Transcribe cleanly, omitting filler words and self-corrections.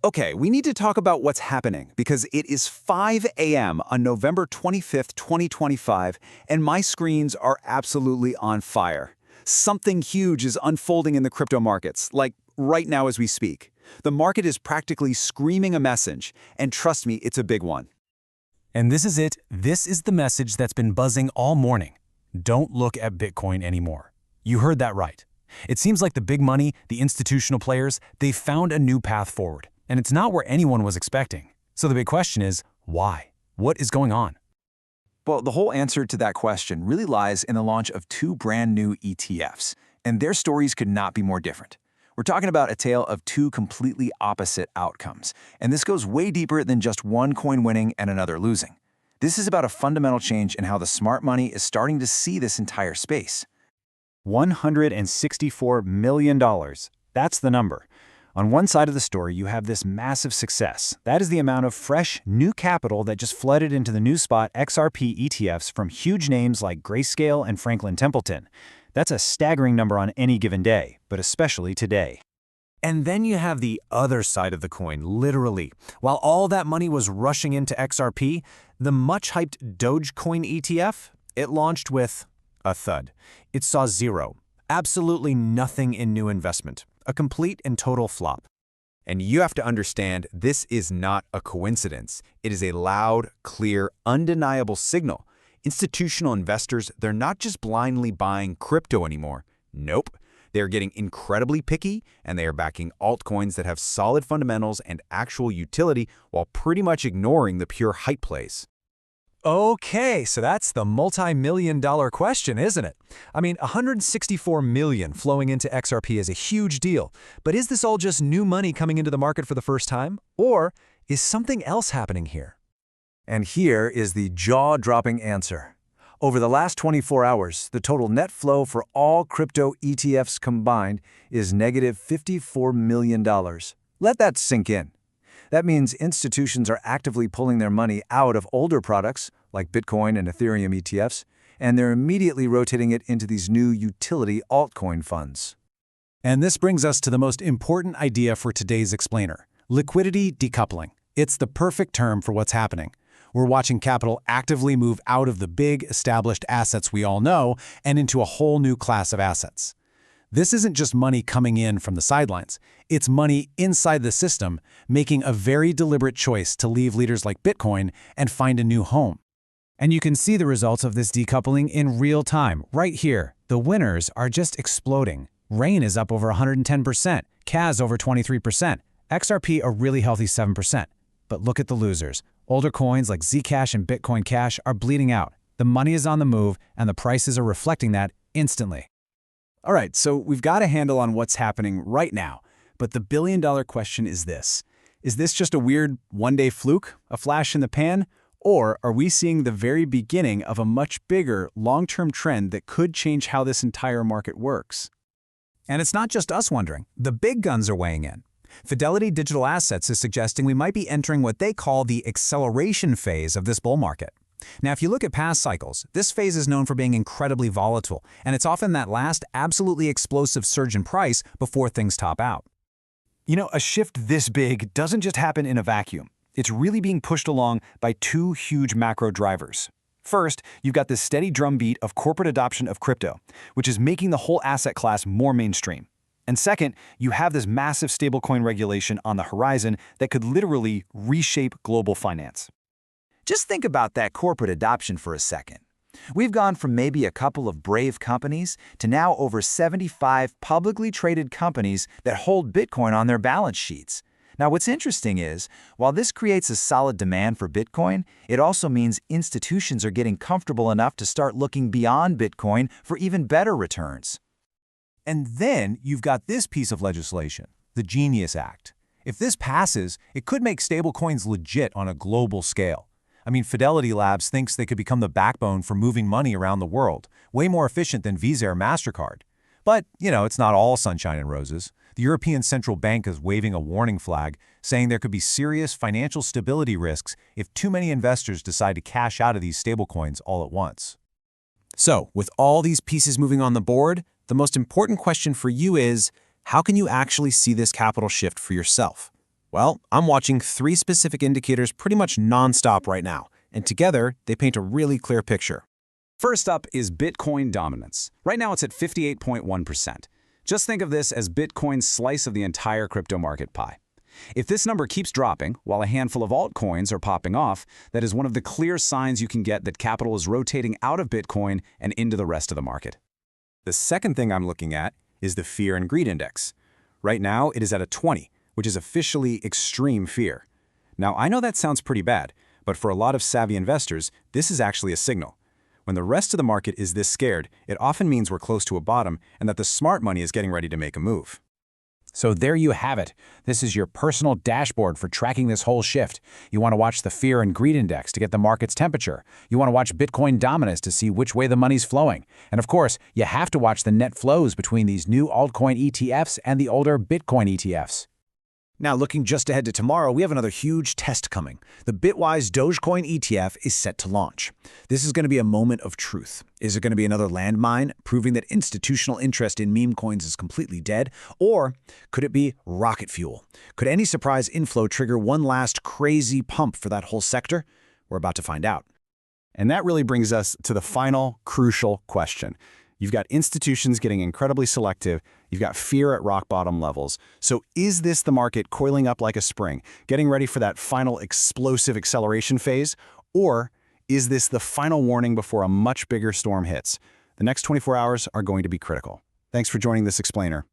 Okay, we need to talk about what's happening because it is 5 a.m. on November 25th, 2025, and my screens are absolutely on fire. Something huge is unfolding in the crypto markets, like right now as we speak. The market is practically screaming a message, and trust me, it's a big one. And this is it. This is the message that's been buzzing all morning. Don't look at Bitcoin anymore. You heard that right. It seems like the big money, the institutional players, they've found a new path forward. And it's not where anyone was expecting. So the big question is, why? What is going on? Well, the whole answer to that question really lies in the launch of two brand new ETFs, and their stories could not be more different. We're talking about a tale of two completely opposite outcomes, and this goes way deeper than just one coin winning and another losing. This is about a fundamental change in how the smart money is starting to see this entire space. $164 million. That's the number. On one side of the story, you have this massive success. That is the amount of fresh, new capital that just flooded into the new Spot XRP ETFs from huge names like Grayscale and Franklin Templeton. That's a staggering number on any given day, but especially today. And then you have the other side of the coin, literally. While all that money was rushing into XRP, the much-hyped Dogecoin ETF, it launched with a thud. It saw zero, absolutely nothing in new investment. A complete and total flop. And you have to understand, this is not a coincidence. It is a loud, clear, undeniable signal. Institutional investors, they're not just blindly buying crypto anymore. Nope. They're getting incredibly picky, and they are backing altcoins that have solid fundamentals and actual utility while pretty much ignoring the pure hype plays. Okay, so that's the multi-million-dollar question, isn't it? I mean, $164 million flowing into XRP is a huge deal. But is this all just new money coming into the market for the first time? Or is something else happening here? And here is the jaw-dropping answer. Over the last 24 hours, the total net flow for all crypto ETFs combined is negative $54 million. Let that sink in. That means institutions are actively pulling their money out of older products, like Bitcoin and Ethereum ETFs, and they're immediately rotating it into these new utility altcoin funds. And this brings us to the most important idea for today's explainer, liquidity decoupling. It's the perfect term for what's happening. We're watching capital actively move out of the big, established assets we all know and into a whole new class of assets. This isn't just money coming in from the sidelines. It's money inside the system, making a very deliberate choice to leave leaders like Bitcoin and find a new home. And you can see the results of this decoupling in real time, right here. The winners are just exploding. RAIN is up over 110%, CAS over 23%, XRP a really healthy 7%. But look at the losers. Older coins like Zcash and Bitcoin Cash are bleeding out. The money is on the move, and the prices are reflecting that instantly. All right, so we've got a handle on what's happening right now, but the billion-dollar question is this. Is this just a weird one-day fluke, a flash in the pan, or are we seeing the very beginning of a much bigger, long-term trend that could change how this entire market works? And it's not just us wondering. The big guns are weighing in. Fidelity Digital Assets is suggesting we might be entering what they call the acceleration phase of this bull market. Now, if you look at past cycles, this phase is known for being incredibly volatile, and it's often that last absolutely explosive surge in price before things top out. You know, a shift this big doesn't just happen in a vacuum. It's really being pushed along by two huge macro drivers. First, you've got this steady drumbeat of corporate adoption of crypto, which is making the whole asset class more mainstream. And second, you have this massive stablecoin regulation on the horizon that could literally reshape global finance. Just think about that corporate adoption for a second. We've gone from maybe a couple of brave companies to now over 75 publicly traded companies that hold Bitcoin on their balance sheets. Now, what's interesting is, while this creates a solid demand for Bitcoin, it also means institutions are getting comfortable enough to start looking beyond Bitcoin for even better returns. And then you've got this piece of legislation, the Genius Act. If this passes, it could make stablecoins legit on a global scale. I mean, Fidelity Labs thinks they could become the backbone for moving money around the world, way more efficient than Visa or MasterCard. But, you know, it's not all sunshine and roses. The European Central Bank is waving a warning flag, saying there could be serious financial stability risks if too many investors decide to cash out of these stablecoins all at once. So, with all these pieces moving on the board, the most important question for you is, how can you actually see this capital shift for yourself? Well, I'm watching 3 specific indicators pretty much nonstop right now, and together they paint a really clear picture. First up is Bitcoin dominance. Right now it's at 58.1%. Just think of this as Bitcoin's slice of the entire crypto market pie. If this number keeps dropping, while a handful of altcoins are popping off, that is one of the clear signs you can get that capital is rotating out of Bitcoin and into the rest of the market. The second thing I'm looking at is the Fear and Greed Index. Right now, it is at a 20, which is officially extreme fear. Now, I know that sounds pretty bad, but for a lot of savvy investors, this is actually a signal. When the rest of the market is this scared, it often means we're close to a bottom and that the smart money is getting ready to make a move. So there you have it. This is your personal dashboard for tracking this whole shift. You want to watch the Fear and Greed Index to get the market's temperature. You want to watch Bitcoin dominance to see which way the money's flowing. And of course, you have to watch the net flows between these new altcoin ETFs and the older Bitcoin ETFs. Now, looking just ahead to tomorrow, we have another huge test coming. The Bitwise Dogecoin ETF is set to launch. This is going to be a moment of truth. Is it going to be another landmine, proving that institutional interest in meme coins is completely dead? Or could it be rocket fuel? Could any surprise inflow trigger one last crazy pump for that whole sector? We're about to find out. And that really brings us to the final crucial question. You've got institutions getting incredibly selective. You've got fear at rock bottom levels. So is this the market coiling up like a spring, getting ready for that final explosive acceleration phase? Or is this the final warning before a much bigger storm hits? The next 24 hours are going to be critical. Thanks for joining this explainer.